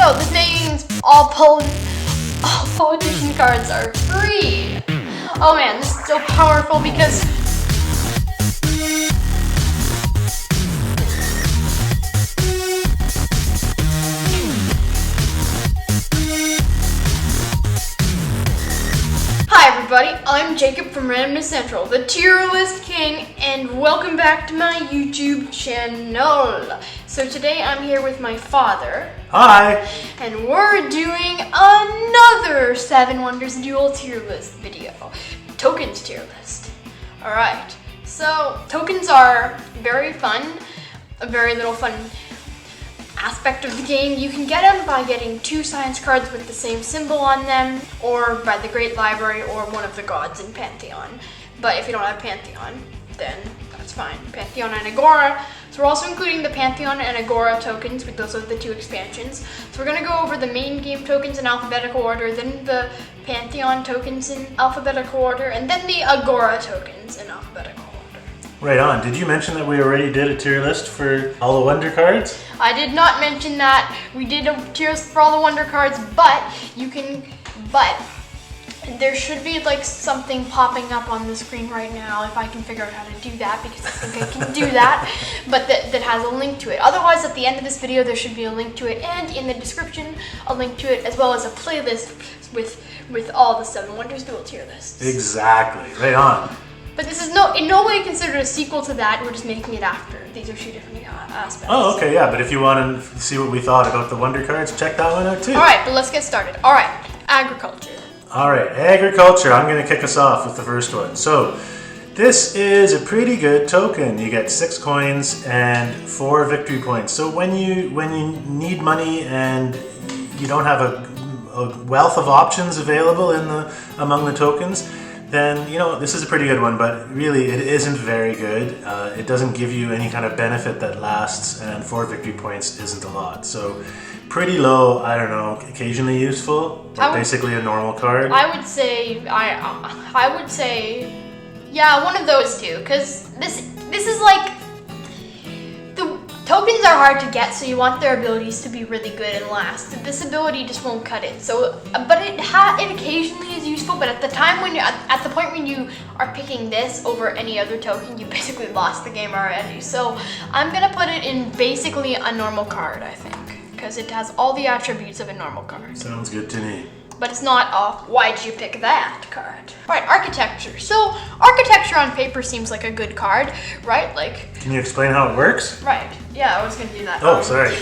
So this means all politician cards are free. Oh man, this is so powerful because Hi everybody, I'm Jacob from Randomness Central, the tier list king, and welcome back to my YouTube channel. So today I'm here with my father. Hi! And we're doing another 7 Wonders Duel tier list video. Tokens tier list. Alright, so tokens are very fun, a very little fun aspect of the game. You can get them by getting 2 science cards with the same symbol on them, or by the Great Library, or one of the gods in Pantheon. But if you don't have Pantheon, then that's fine. Pantheon and Agora. So we're also including the Pantheon and Agora tokens, with those are the 2 expansions. So we're gonna go over the main game tokens in alphabetical order, then the Pantheon tokens in alphabetical order, and then the Agora tokens in alphabetical order. Right on. Did you mention that we already did a tier list for all the Wonder cards? I did not mention that. We did a tier list for all the Wonder cards, but there should be like something popping up on the screen right now if I can figure out how to do that, because I think I can do that, but that has a link to it. Otherwise, at the end of this video, there should be a link to it, and in the description, a link to it, as well as a playlist with all the 7 Wonders Duel tier lists. Exactly. Right on. But this is in no way considered a sequel to that. We're just making it after. These are 2 different aspects. Oh, okay, yeah. But if you want to see what we thought about the Wonder cards, check that one out too. All right, but let's get started. All right, agriculture. All right, agriculture. I'm going to kick us off with the first one. So this is a pretty good token. You get 6 coins and 4 victory points. So when you need money and you don't have a wealth of options available among the tokens, then, you know, this is a pretty good one, but really it isn't very good. It doesn't give you any kind of benefit that lasts, and 4 victory points isn't a lot. So pretty low, I don't know, occasionally useful, but basically a normal card. I would say, yeah, one of those 2, because this is like, the tokens are hard to get, so you want their abilities to be really good and last. This ability just won't cut it. So, but it occasionally is useful. But at the time when at the point when you are picking this over any other token, you basically lost the game already. So I'm gonna put it in basically a normal card, I think, because it has all the attributes of a normal card. Sounds good to me. But it's not a why'd you pick that card. All right, architecture. So architecture on paper seems like a good card, right? Like. Can you explain how it works? Right. Yeah, I was gonna do that. Oh, sorry.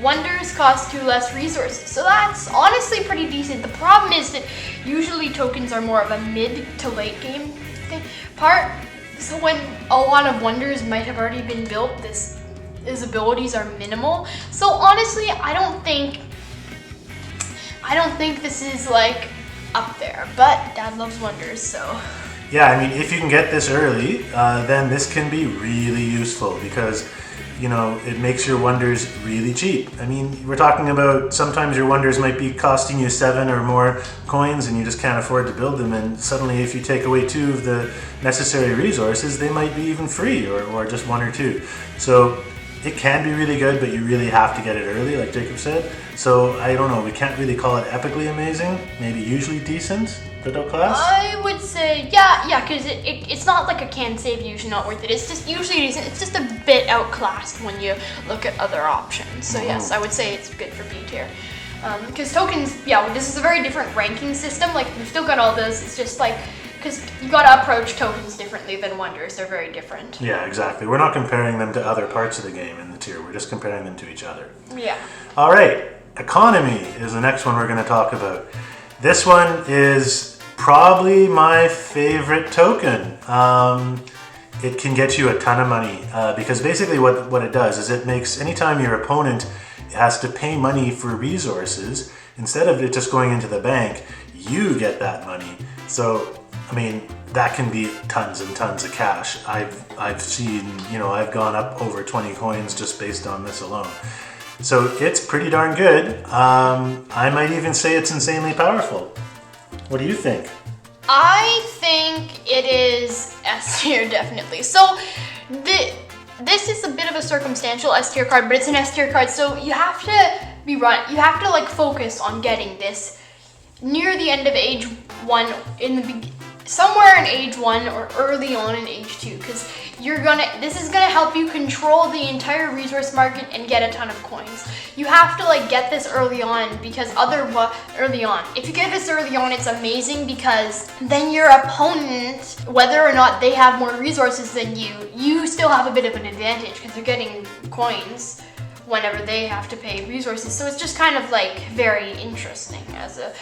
Wonders cost 2 less resources, so that's honestly pretty decent. The problem is that usually tokens are more of a mid to late game part. So when a lot of wonders might have already been built, his abilities are minimal. So honestly, I don't think this is like up there, but Dad loves wonders, so. Yeah, I mean, if you can get this early, then this can be really useful because, you know, it makes your wonders really cheap. I mean, we're talking about sometimes your wonders might be costing you 7 or more coins and you just can't afford to build them, and suddenly if you take away 2 of the necessary resources, they might be even free or just 1 or 2. So it can be really good, but you really have to get it early, like Jacob said. So I don't know, we can't really call it epically amazing, maybe usually decent, but outclassed? I would say, yeah, because it's not like a can save usually not worth it. It's just usually decent. It's just a bit outclassed when you look at other options. So yes, I would say it's good for B tier. Because tokens, yeah, this is a very different ranking system. Like, we've still got all those. It's just like, because you gotta approach tokens differently than wonders. They're very different. Yeah, exactly. We're not comparing them to other parts of the game in the tier. We're just comparing them to each other. Yeah. All right, economy is the next one we're going to talk about. This one is probably my favorite token. It can get you a ton of money because basically what it does is it makes, anytime your opponent has to pay money for resources, instead of it just going into the bank, you get that money. So, I mean, that can be tons and tons of cash. I've seen, you know, I've gone up over 20 coins just based on this alone. So it's pretty darn good. I might even say it's insanely powerful. What do you think? I think it is S tier, definitely. So this is a bit of a circumstantial S tier card, but it's an S tier card, so you have to You have to like focus on getting this near the end of age 1, somewhere in age 1 or early on in age 2, because this is gonna help you control the entire resource market and get a ton of coins. You have to like get this early on, because if you get this early on, it's amazing, because then your opponent, whether or not they have more resources than you still have a bit of an advantage, because you're getting coins whenever they have to pay resources. So it's just kind of like very interesting as a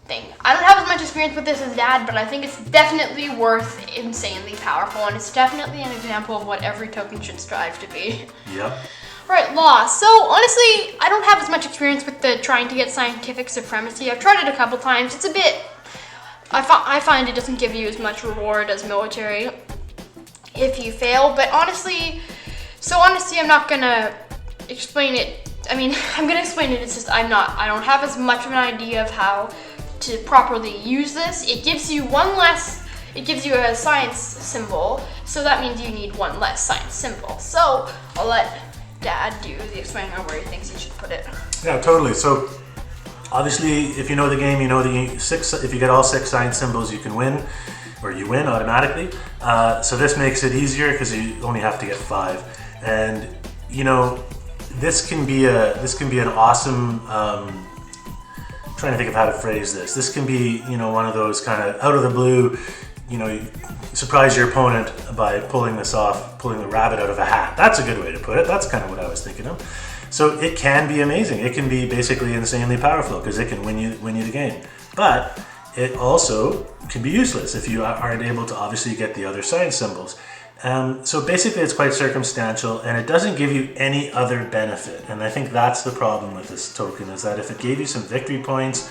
thing. I don't have as much experience with this as Dad, but I think it's definitely worth insanely powerful, and it's definitely an example of what every token should strive to be. Yep. Right, law. So honestly, I don't have as much experience with the trying to get scientific supremacy. I've tried it a couple times. It's a bit, I find it doesn't give you as much reward as military if you fail, but honestly, I'm not gonna explain it. I mean, I'm gonna explain it, it's just I don't have as much of an idea of how to properly use this. It gives you a science symbol, so that means you need one less science symbol. So I'll let Dad do the explaining on where he thinks he should put it. Yeah, totally. So obviously, if you know the game, you know if you get all 6 science symbols, you can win, or you win automatically. So this makes it easier because you only have to get 5, and you know this can be an awesome. Trying to think of how to phrase this. This can be, one of those kind of out of the blue, you surprise your opponent by pulling this off, pulling the rabbit out of a hat. That's a good way to put it. That's kind of what I was thinking of. So it can be amazing. It can be basically insanely powerful because it can win you the game. But it also can be useless if you aren't able to obviously get the other science symbols. So basically it's quite circumstantial, and it doesn't give you any other benefit. And I think that's the problem with this token, is that if it gave you some victory points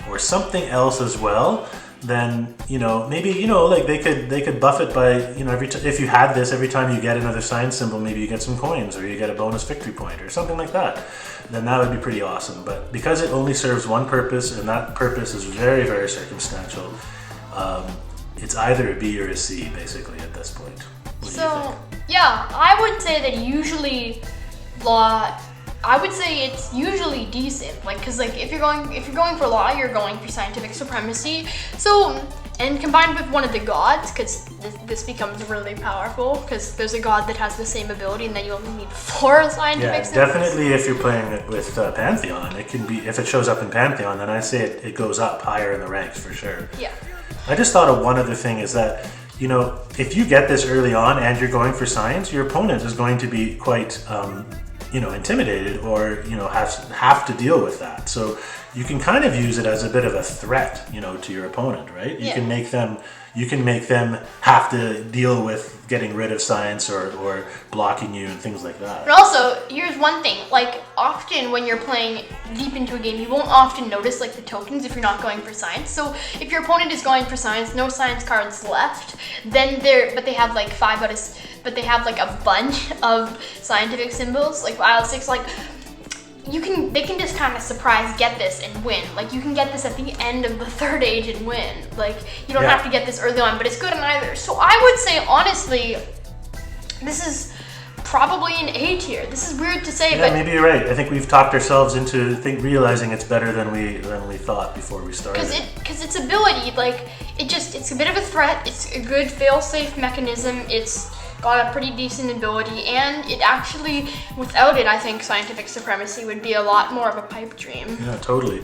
or something else as well, then maybe like they could buff it by if you had this, every time you get another science symbol, maybe you get some coins or you get a bonus victory point or something like that. Then that would be pretty awesome. But because it only serves one purpose, and that purpose is very, very circumstantial, it's either a B or a C basically at this point. So yeah, I would say that usually it's usually decent, because if you're going for law, you're going for scientific supremacy. So, and combined with one of the gods, because this becomes really powerful, because there's a god that has the same ability, and then you only need 4 scientific supremacy. Definitely if you're playing it with Pantheon, it can be, if it shows up in Pantheon, then I say it goes up higher in the ranks for sure. Yeah. I just thought of one other thing, is that if you get this early on and you're going for science, your opponent is going to be quite intimidated, or have to deal with that. So you can kind of use it as a bit of a threat, to your opponent, right? You can make them have to deal with getting rid of science or blocking you and things like that. But also, here's one thing, often when you're playing deep into a game, you won't often notice the tokens if you're not going for science. So if your opponent is going for science, no science cards left, then they have a bunch of scientific symbols, out of 6, they can just kind of surprise get this and win. You can get this at the end of the 3rd age and win. You don't have to get this early on, but it's good in either. So I would say, honestly, this is probably an A tier. This is weird to say, but maybe you're right. I think we've talked ourselves into realizing it's better than we thought before we started. Because its ability, it's a bit of a threat. It's a good fail-safe mechanism. It's got a pretty decent ability, and it actually, without it, I think scientific supremacy would be a lot more of a pipe dream. Yeah, totally.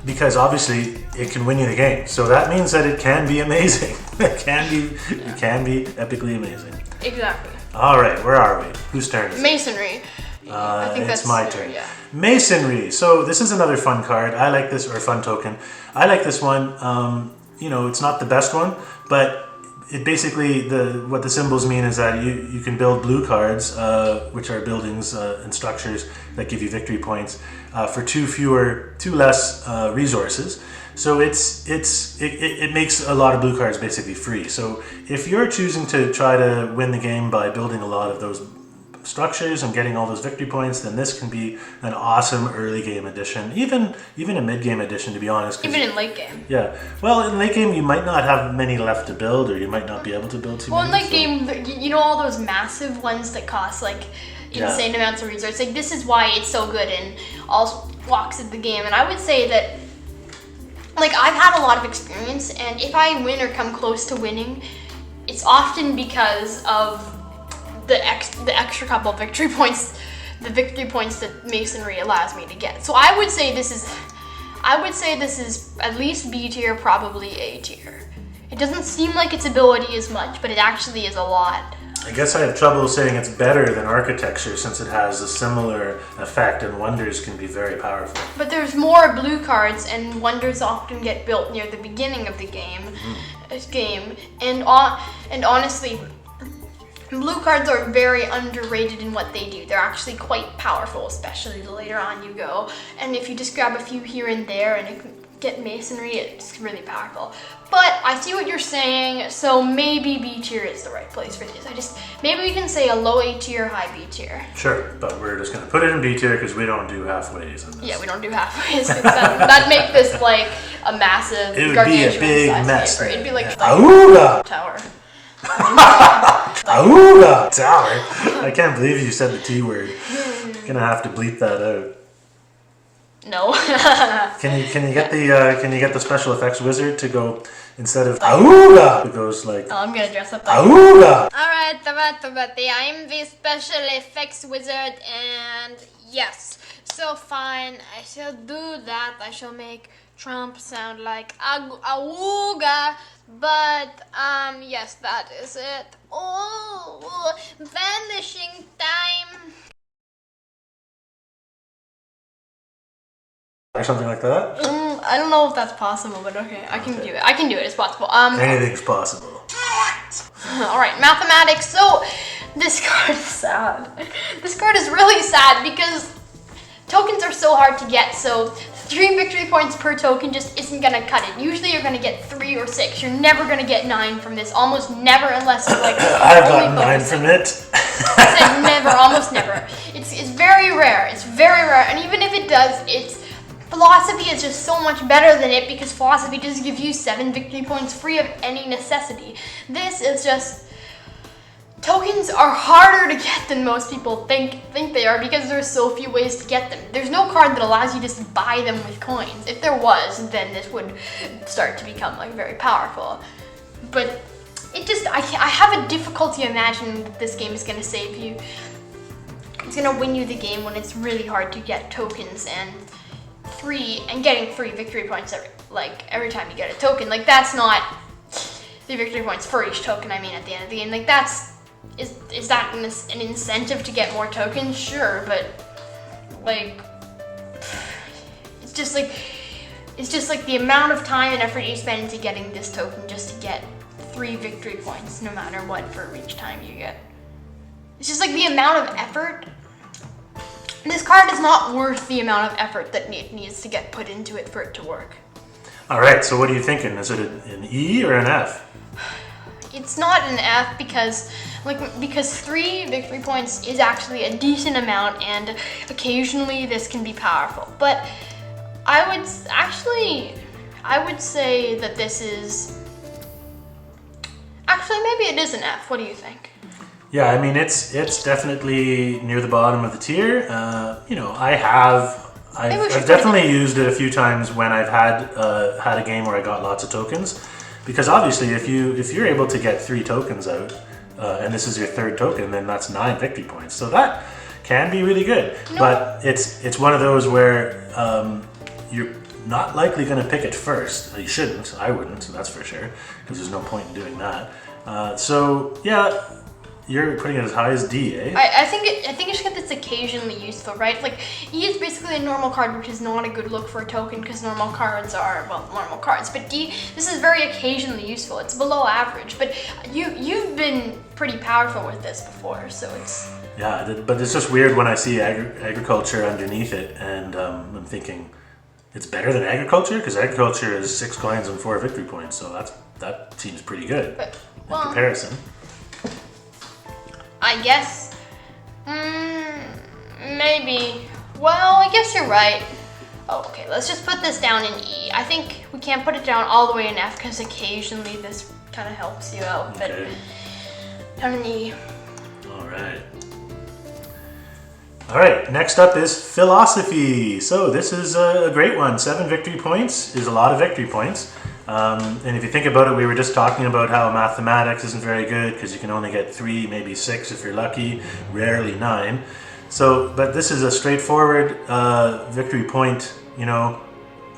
Because obviously it can win you the game, so that means that it can be amazing. It can be epically amazing. Exactly. All right, where are we? Whose turn is it? Masonry. I think it's my turn. Yeah. Masonry. So this is another fun card. I like this, or fun token. I like this one. It's not the best one, but it basically, what the symbols mean is that you can build blue cards, which are buildings and structures that give you victory points, for 2 less resources. So it makes a lot of blue cards basically free. So if you're choosing to try to win the game by building a lot of those structures and getting all those victory points, then this can be an awesome early game addition, even a mid game addition, to be honest. Even in late game. Yeah. Well, in late game you might not have many left to build, or you might not be able to build too many. Well, in late game, all those massive ones that cost insane amounts of resources. Like, this is why it's so good in all walks of the game. And I would say that, like, I've had a lot of experience, and if I win or come close to winning, it's often because of the extra couple victory points, the victory points that Masonry allows me to get. So I would say this is at least B tier, probably A tier. It doesn't seem like its ability is much, but it actually is a lot. I guess I have trouble saying it's better than architecture since it has a similar effect and wonders can be very powerful. But there's more blue cards, and wonders often get built near the beginning of the game. And honestly, blue cards are very underrated in what they do. They're actually quite powerful, especially the later on you go. And if you just grab a few here and there and it can get Masonry, it's really powerful. But I see what you're saying, so maybe B tier is the right place for this. Maybe we can say a low A tier, high B tier. Sure, but we're just going to put it in B tier because we don't do halfways in this. Yeah, we don't do halfways. That'd make this like a massive, it would gargantuan be a big size mess. paper. It'd be like Auga! Tower. Auga! Tower. I can't believe you said the T word. Gonna have to bleep that out. No. Can you get the special effects wizard to go instead of Auga? It goes like. Oh, I'm gonna dress up like Auga! Alright, I'm the special effects wizard, and yes. So fine, I shall do that. I shall make Trump sound like Auga, but yes, that is it. Oh, vanishing time. Or something like that? I don't know if that's possible, but okay, I can do it. I can do it. It's possible. Anything's possible. All right, mathematics. So this card is sad. This card is really sad because tokens are so hard to get. So 3 victory points per token just isn't gonna cut it. Usually you're gonna get 3 or 6. You're never gonna get 9 from this. Almost never, unless it's like I've got 9 from it. I said never, almost never. It's very rare. It's very rare, and even if it does, philosophy is just so much better than it because philosophy just gives you 7 victory points free of any necessity. This is just, tokens are harder to get than most people think they are because there's so few ways to get them. There's no card that allows you to just buy them with coins. If there was, then this would start to become like very powerful. But it just, I have a difficulty imagining that this game is going to save you. It's going to win you the game when it's really hard to get tokens, and getting 3 victory points every time you get a token. Like, that's not 3 victory points for each token, I mean, at the end of the game. Like, is that an incentive to get more tokens? Sure, but like, it's just like the amount of time and effort you spend into getting this token just to get 3 victory points, no matter what, for each time you get. It's just like the amount of effort. This card is not worth the amount of effort that needs to get put into it for it to work. All right, so what are you thinking? Is it an E or an F? It's not an F because 3 victory points is actually a decent amount, and occasionally this can be powerful. But I would say that this is, actually maybe it is an F. What do you think? Yeah, I mean, it's definitely near the bottom of the tier. You know, I've definitely used it a few times when I've had a game where I got lots of tokens, because obviously if you're able to get 3 tokens out, and this is your 3rd token, then that's 9 victory points. So that can be really good. But it's one of those where you're not likely going to pick it first. You shouldn't. I wouldn't. That's for sure, because there's no point in doing that. So yeah. You're putting it as high as D, eh? I think it's because it's occasionally useful, right? Like, E is basically a normal card, which is not a good look for a token because normal cards are, well, normal cards. But D, this is very occasionally useful. It's below average, but you've been pretty powerful with this before, so it's... Yeah, but it's just weird when I see agriculture underneath it, and I'm thinking it's better than agriculture, because agriculture is 6 coins and 4 victory points, so that seems pretty good in comparison. I guess, maybe. Well, I guess you're right. Oh, okay, let's just put this down in E. I think we can't put it down all the way in F because occasionally this kind of helps you out. But Okay. down in E. All right. All right, next up is philosophy. So this is a great one. 7 victory points is a lot of victory points. And if you think about it, we were just talking about how mathematics isn't very good because you can only get 3, maybe 6 if you're lucky, rarely 9. So, but this is a straightforward victory point,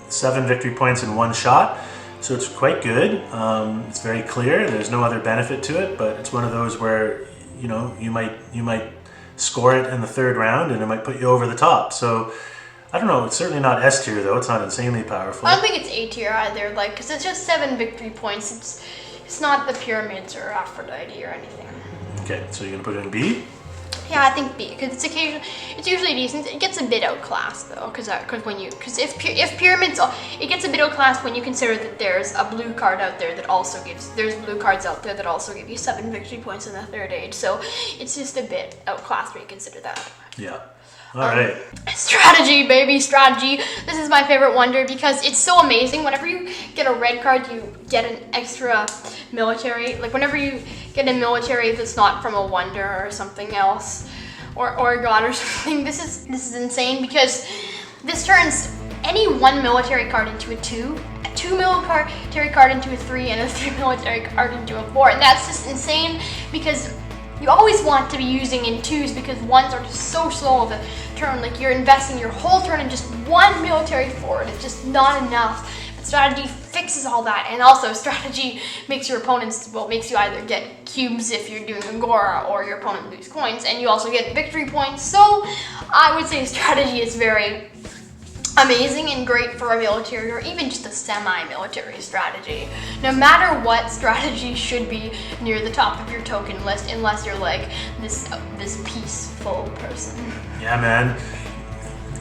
7 victory points in one shot. So it's quite good. It's very clear. There's no other benefit to it, but it's one of those where, you might score it in the 3rd round and it might put you over the top. So I don't know. It's certainly not S tier though. It's not insanely powerful. I don't think it's A tier either. Because it's just 7 victory points. It's not the pyramids or Aphrodite or anything. Okay, so you're gonna put it in B. Yeah, I think B, because it's usually decent. It gets a bit outclassed though, because if pyramids, it gets a bit outclassed when you consider that there's a blue card out there that also there's blue cards out there that also give you 7 victory points in the 3rd age. So it's just a bit outclassed when you consider that. Yeah. All right. Strategy, baby, strategy. This is my favorite wonder because it's so amazing. Whenever you get a red card, you get an extra military. Like whenever you get a military that's not from a wonder or something else, or a god or something. This is insane because this turns any 1 military card into a 2, a 2 military card into a 3, and a 3 military card into a 4. And that's just insane because you always want to be using in 2s because 1s are just so slow of a turn. Like you're investing your whole turn in just 1 military forward. It's just not enough. But strategy fixes all that, and also strategy makes your opponents, makes you either get cubes if you're doing Agora, or your opponent lose coins, and you also get victory points. So I would say strategy is very amazing and great for a military or even just a semi-military strategy. No matter what, strategy should be near the top of your token list unless you're like this peaceful person. Yeah, man.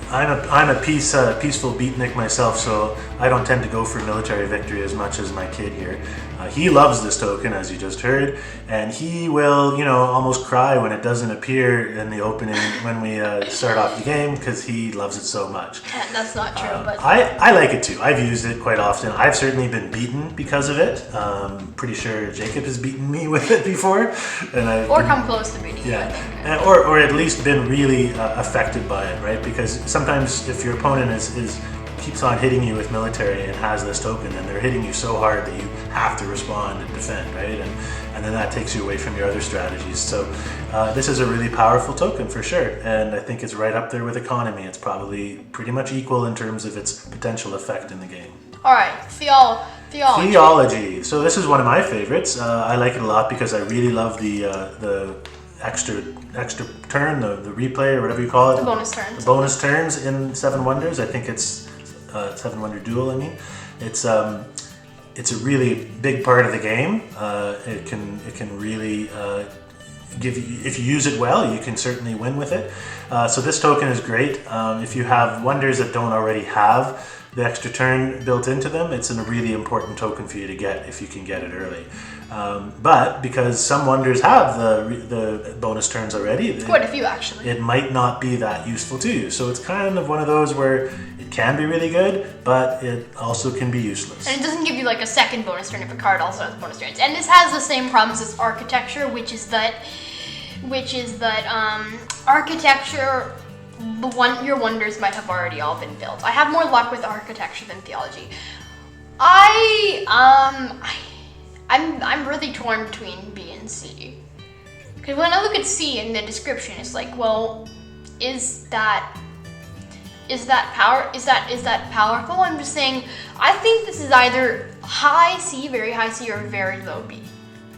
I'm a peaceful beatnik myself, so I don't tend to go for military victory as much as my kid here. He loves this token, as you just heard, and he will, almost cry when it doesn't appear in the opening when we start off the game because he loves it so much. That's not true, but I like it too. I've used it quite often. I've certainly been beaten because of it. Pretty sure Jacob has beaten me with it before, and come close to beating you. Yeah, or at least been really affected by it, right? Because sometimes if your opponent keeps on hitting you with military and has this token, and they're hitting you so hard that you have to respond and defend, right? And then that takes you away from your other strategies. So this is a really powerful token for sure, and I think it's right up there with economy. It's probably pretty much equal in terms of its potential effect in the game. All right, theology. So this is one of my favorites. I like it a lot because I really love the extra turn, the replay or whatever you call it. The bonus turns. The bonus turns in 7 Wonders. I think it's 7 Wonder Duel. I mean, it's a really big part of the game. It can really give you, if you use it well, you can certainly win with it. So this token is great. If you have wonders that don't already have the extra turn built into them, it's a really important token for you to get if you can get it early. But because some wonders have the bonus turns already, quite a few actually, it might not be that useful to you. So it's kind of one of those where it can be really good, but it also can be useless. And it doesn't give you like a second bonus turn if a card also has bonus turns. And this has the same problems as architecture, which is that architecture, your wonders might have already all been built. I have more luck with architecture than theology. I'm really torn between B and C. Because when I look at C in the description, it's like, well, is that powerful? I'm just saying, I think this is either high C, very high C, or very low B.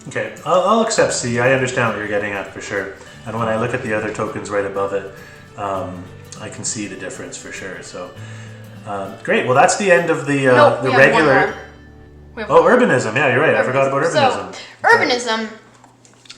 Okay, I'll accept C. I understand what you're getting at for sure. And when I look at the other tokens right above it, I can see the difference for sure. So, great. Well, that's the end of the regular. Urbanism. Yeah, you're right. I forgot about urbanism. So, urbanism.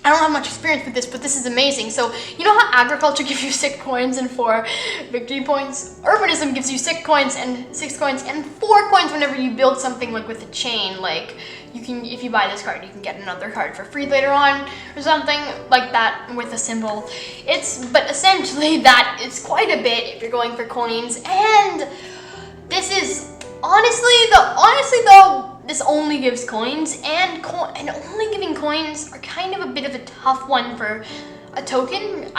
I don't have much experience with this, but this is amazing. So, you know how agriculture gives you 6 coins and 4 victory points? Urbanism gives you 6 coins and 4 coins whenever you build something like with a chain. Like, you can, if you buy this card, you can get another card for free later on or something like that with a symbol. But essentially that is quite a bit if you're going for coins. And this is honestly though, this only gives coins, and only giving coins are kind of a bit of a tough one for a token.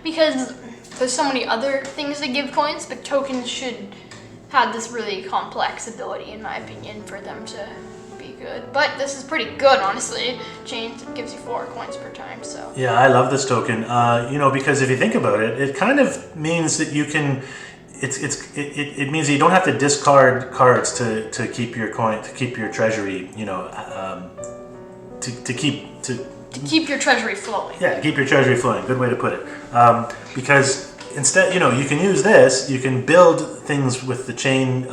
Because There's so many other things that give coins, but tokens should have this really complex ability, in my opinion, for them to be good. But this is pretty good, honestly. Chain gives you 4 coins per time, so. Yeah, I love this token. Because if you think about it, it kind of means that you can. It means that you don't have to discard cards to keep your coin, to keep your treasury. To keep your treasury flowing. Yeah, to keep your treasury flowing. Good way to put it. Because instead, you can use this. You can build things with the chain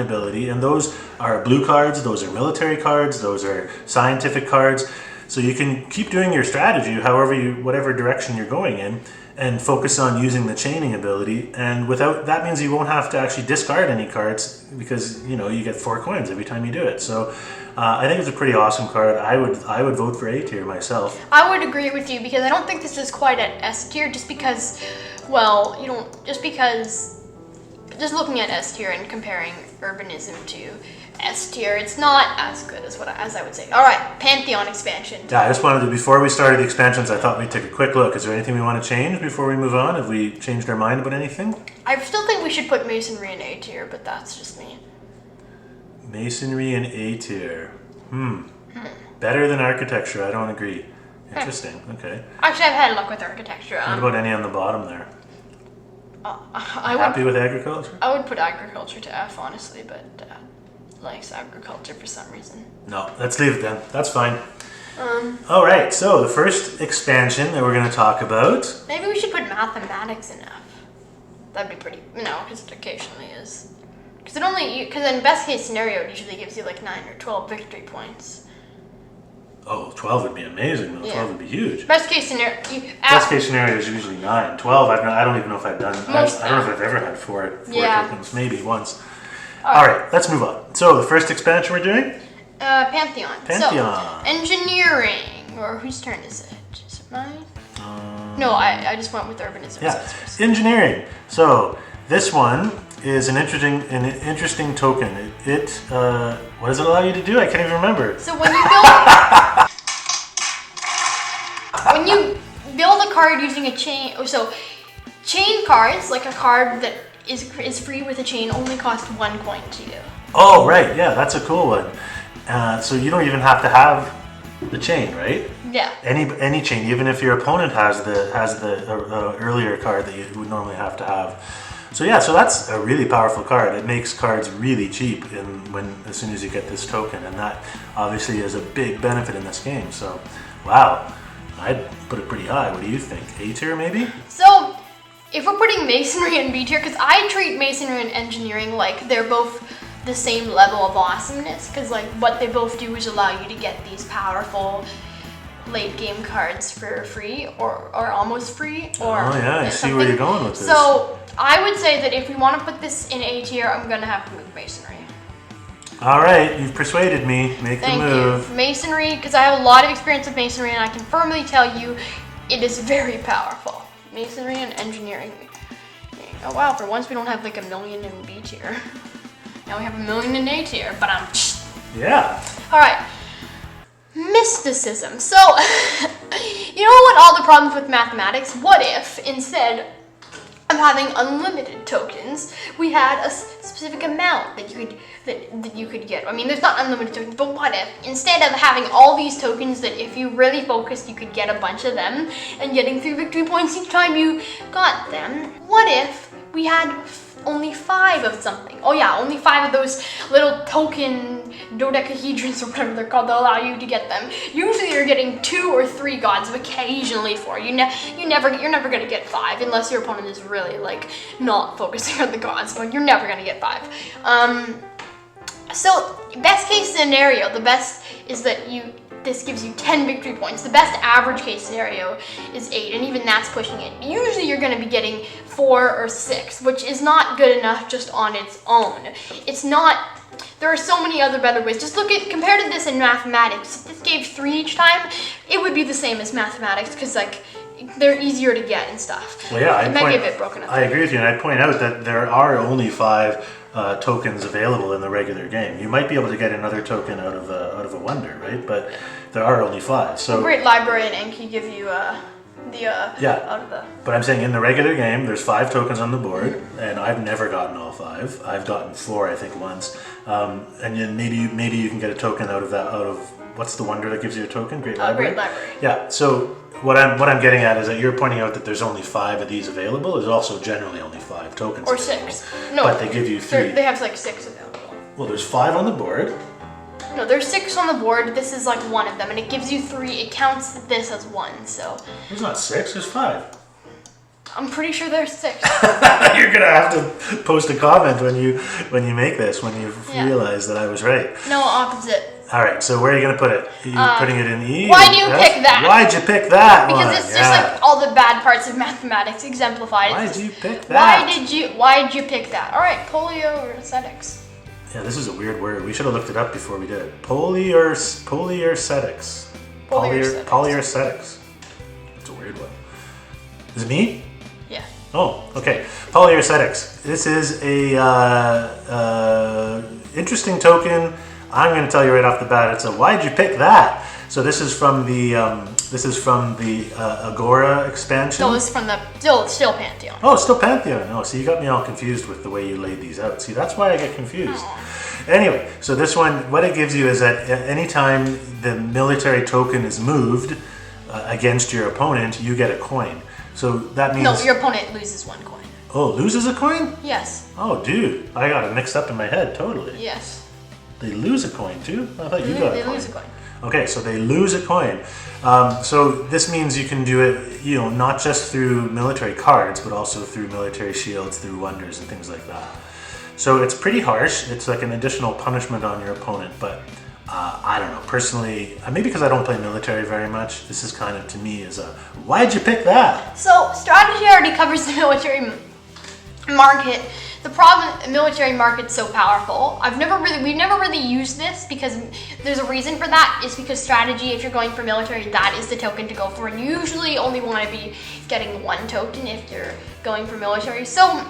ability, and those are blue cards. Those are military cards. Those are scientific cards. So you can keep doing your strategy, whatever direction you're going in, and focus on using the chaining ability. And that means you won't have to actually discard any cards because you get 4 coins every time you do it. So I think it's a pretty awesome card. I would vote for A tier myself. I would agree with you because I don't think this is quite at S tier just because, just looking at S tier and comparing urbanism to S tier, it's not as good as I would say. All right, Pantheon expansion. Yeah, I just wanted to, before we started the expansions, I thought we'd take a quick look. Is there anything we want to change before we move on? Have we changed our mind about anything? I still think we should put Masonry in A tier, but that's just me. Masonry in A tier. Better than architecture, I don't agree. Interesting, okay. Actually, I've had luck with architecture. What about any on the bottom there? Happy with agriculture? I would put agriculture to F, honestly, but likes agriculture for some reason. No, let's leave it then. That's fine. All right, so the first expansion that we're going to talk about. Maybe we should put mathematics in F. That'd be pretty. No, because it occasionally is. Because in best case scenario, it usually gives you like 9 or 12 victory points. Oh, 12 would be amazing though. Yeah. 12 would be huge. Best case scenario. Best case scenario is usually 9. 12, I don't even know if I've done. I don't know if I've ever had four tokens. Maybe once. All right, let's move on. So the first expansion we're doing? Pantheon. Pantheon. So, engineering, or whose turn is it? Is it mine? No, I just went with urbanism. Yeah, engineering. So this one is an interesting token. What does it allow you to do? I can't even remember. So when you build a card using a chain, so chain cards, like a card that is free with a chain, only cost 1 coin to you. Oh, right. Yeah, that's a cool one. So you don't even have to have the chain, right? Yeah. Any chain, even if your opponent has the earlier card that you would normally have to have. So yeah, so that's a really powerful card. It makes cards really cheap as soon as you get this token, and that obviously is a big benefit in this game. So, wow, I'd put it pretty high. What do you think? A tier maybe? So, if we're putting Masonry in B tier, because I treat Masonry and Engineering like they're both the same level of awesomeness, because like what they both do is allow you to get these powerful late game cards for free or almost free. I see where you're going with this. So I would say that if we want to put this in A tier, I'm gonna have to move Masonry. All right, you've persuaded me. Make the move. Thank you. Masonry, because I have a lot of experience with Masonry, and I can firmly tell you, it is very powerful. Masonry and Engineering. Oh wow! For once, we don't have like 1 million in B tier. Now we have 1 million in A tier, but I'm. Yeah. All right. Mysticism. So, you know what? All the problems with mathematics. What if instead of having unlimited tokens, we had a specific amount that you could get? I mean, there's not unlimited tokens, but what if instead of having all these tokens that if you really focused, you could get a bunch of them and getting 3 victory points each time you got them? What if we had only 5 of something? Oh yeah, only 5 of those little token dodecahedrons or whatever they're called that allow you to get them. Usually you're getting 2 or 3 gods, occasionally 4. You're never gonna get 5 unless your opponent is really like not focusing on the gods, but you're never gonna get 5. So best case scenario, the best is that this gives you 10 victory points. The best average case scenario is 8, and even that's pushing it. Usually you're going to be getting 4 or 6, which is not good enough just on its own. It's not. There are so many other better ways. Just compared to this in mathematics. If this gave 3 each time, it would be the same as mathematics because like they're easier to get and stuff. Well, yeah, it might be a bit broken up. I agree with you, and I'd point out that there are only 5 tokens available in the regular game. You might be able to get another token out of a wonder, right? But there are only 5. So Great Library and Enki give you the out of the. But I'm saying in the regular game, there's 5 tokens on the board, and I've never gotten all 5. I've gotten 4, I think, once. And then maybe you can get a token out of what's the wonder that gives you a token? Great Library. Great Library. Yeah. So what I'm getting at is that you're pointing out that there's only 5 of these available. There's also generally only 5 tokens. Or available, 6. No. But they give you 3. They have like 6 available. Well, there's 5 on the board. No, there's 6 on the board. This is like one of them, and it gives you 3. It counts this as 1. So. There's not 6. There's 5. I'm pretty sure there's 6. You're gonna have to post a comment when you make this, when you realize that I was right. No, opposite. All right, so where are you gonna put it? Are you putting it in E? Why do you pick that? Why'd you pick that because one? it's just like all the bad parts of mathematics exemplified. Why'd you pick that? Why did you pick that? All right, polyoaesthetics. Yeah, this is a weird word. We should have looked it up before we did it. Polyoaesthetics. Polyoaesthetics. It's a weird one. Is it me? Yeah. Oh, okay. Polyoaesthetics. This is a interesting token. I'm going to tell you right off the bat. It's a why'd you pick that? So this is from the Agora expansion. No, it's from the still Pantheon. Oh, still Pantheon. Oh, so you got me all confused with the way you laid these out. See, that's why I get confused. Anyway, so this one, what it gives you is that anytime the military token is moved against your opponent, you get a coin. So that means... No, your opponent loses 1 coin. Oh, loses a coin? Yes. Oh, dude. I got it mixed up in my head, totally. Yes. They lose a coin, too? I thought you got a coin. They lose a coin. Okay, so they lose a coin. So this means you can do it, not just through military cards, but also through military shields, through wonders and things like that. So it's pretty harsh. It's like an additional punishment on your opponent, but I don't know. Personally, maybe because I don't play military very much, this is kind of, to me, is a, why'd you pick that? So strategy already covers the military market. The problem, the military market's so powerful. We've never really used this because there's a reason for that. It's because strategy, if you're going for military, that is the token to go for. And you usually only want to be getting 1 token if you're going for military. So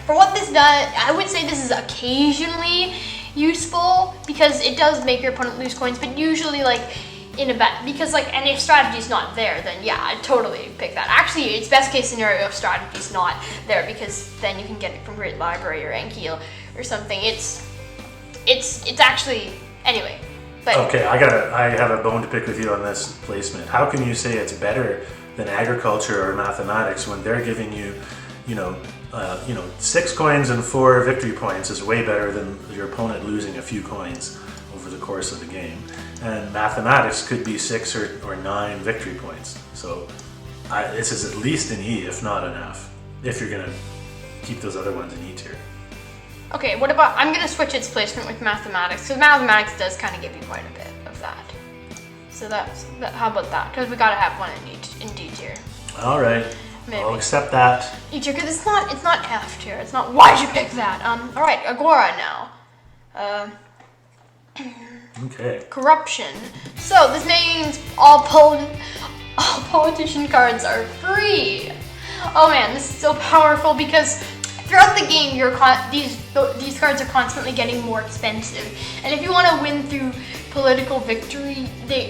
for what this does, I would say this is occasionally useful because it does make your opponent lose coins, but usually like in a bet, because like, and if strategy's not there, then yeah, I'd totally pick that. Actually, it's best case scenario if strategy's not there, because then you can get it from Great Library or Enki or something. It's actually, anyway. But okay, I have a bone to pick with you on this placement. How can you say it's better than agriculture or mathematics when they're giving you, 6 coins and 4 victory points is way better than your opponent losing a few coins over the course of the game. And mathematics could be 6 or 9 victory points. So this is at least an E, if not an F, if you're going to keep those other ones in E tier. Okay, what about, I'm going to switch its placement with mathematics, because mathematics does kind of give you quite a bit of that. So how about that? Because we got to have one in D tier. All right. Maybe. I'll accept that. E tier, because it's not F tier. It's not, why'd you pick that? All right, Agora now. Okay. Corruption. So this means all politician cards are free. Oh man, this is so powerful because throughout the game, these cards are constantly getting more expensive, and if you want to win through political victory,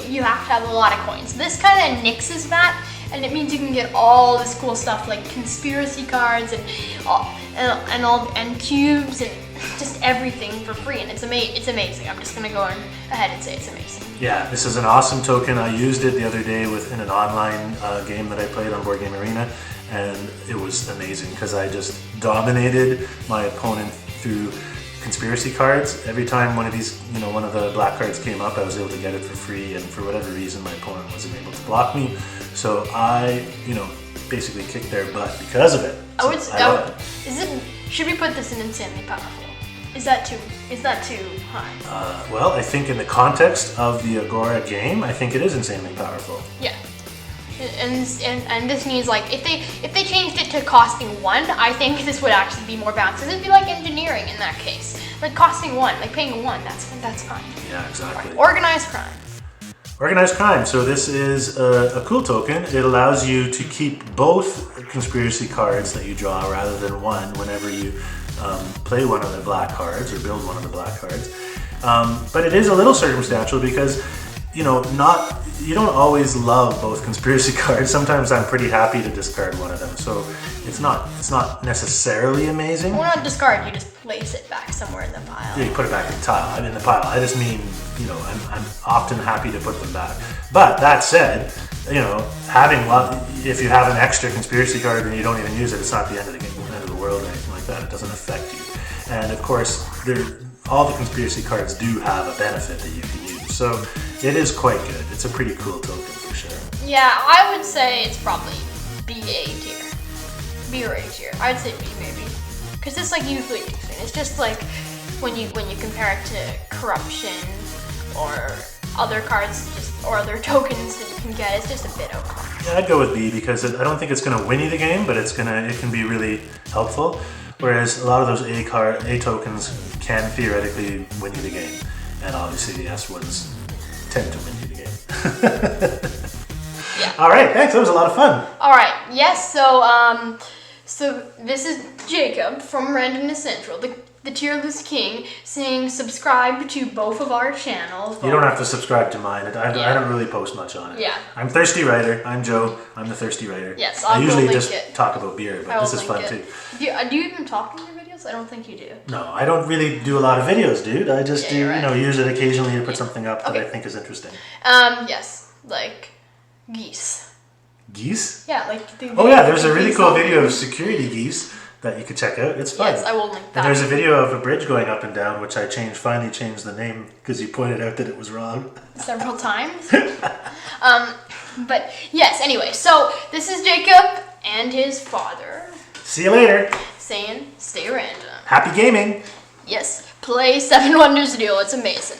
you have to have a lot of coins. This kind of nixes that, and it means you can get all this cool stuff like conspiracy cards and cubes and just everything for free, and it's amazing. I'm just gonna go ahead and say it's amazing. Yeah, this is an awesome token. I used it the other day in an online game that I played on Board Game Arena, and it was amazing because I just dominated my opponent through conspiracy cards. Every time one of these, one of the black cards came up, I was able to get it for free, and for whatever reason, my opponent wasn't able to block me. So I, basically kicked their butt because of it. Should we put this in insanely powerful? Is that too high? Well, I think in the context of the Agora game, I think it is insanely powerful. Yeah. And this means like if they changed it to costing 1, I think this would actually be more balanced. It'd be like engineering in that case. Like costing 1, like paying 1, that's fine. Yeah, exactly. Right. Organized crime. Organized crime. So this is a cool token. It allows you to keep both conspiracy cards that you draw rather than 1 whenever you play one of the black cards or build one of the black cards. But it is a little circumstantial because you don't always love both conspiracy cards. Sometimes I'm pretty happy to discard one of them. So it's not necessarily amazing. Well, not discard, you just place it back somewhere in the pile. Yeah, you put it back in the tile. I'm in the pile. I just mean, I'm often happy to put them back. But that said, if you have an extra conspiracy card and you don't even use it, it's not the end of the game, end of the world or anything like that. It doesn't affect you. And of course, all the conspiracy cards do have a benefit that you can use. So it is quite good. It's a pretty cool token for sure. Yeah, I would say it's probably B/A tier. B or A tier. I'd say B maybe. Because it's like usually decent. It's just like when you compare it to corruption or other cards or other tokens that you can get, it's just a bit okay. Yeah, I'd go with B because I don't think it's going to win you the game, but it can be really helpful. Whereas a lot of those A tokens can theoretically win you the game. And obviously the S ones tend to win you the game. Yeah. All right, thanks. That was a lot of fun. All right. Yes. So this is Jacob from Randomness Central, the Tierless King, saying subscribe to both of our channels. You don't have to subscribe to mine. I don't really post much on it. Yeah. I'm Thirsty Writer. I'm Joe. I'm the Thirsty Writer. Yes, I I'll usually link just it. talk about beer, but this is fun too. Do you even talk in your videos? I don't think you do. No, I don't really do a lot of videos, dude. I just do, right. Use it occasionally to put something up that I think is interesting. Yes, like geese. Geese? Yeah, like there's a really cool video of security geese that you could check out. It's fun. Yes, I will link that. And there's a video of a bridge going up and down, which I finally changed the name because you pointed out that it was wrong. Several times. But yes, anyway, so this is Jacob and his father See you later. saying stay random. Happy gaming. Yes, play 7 Wonders Duel, it's amazing.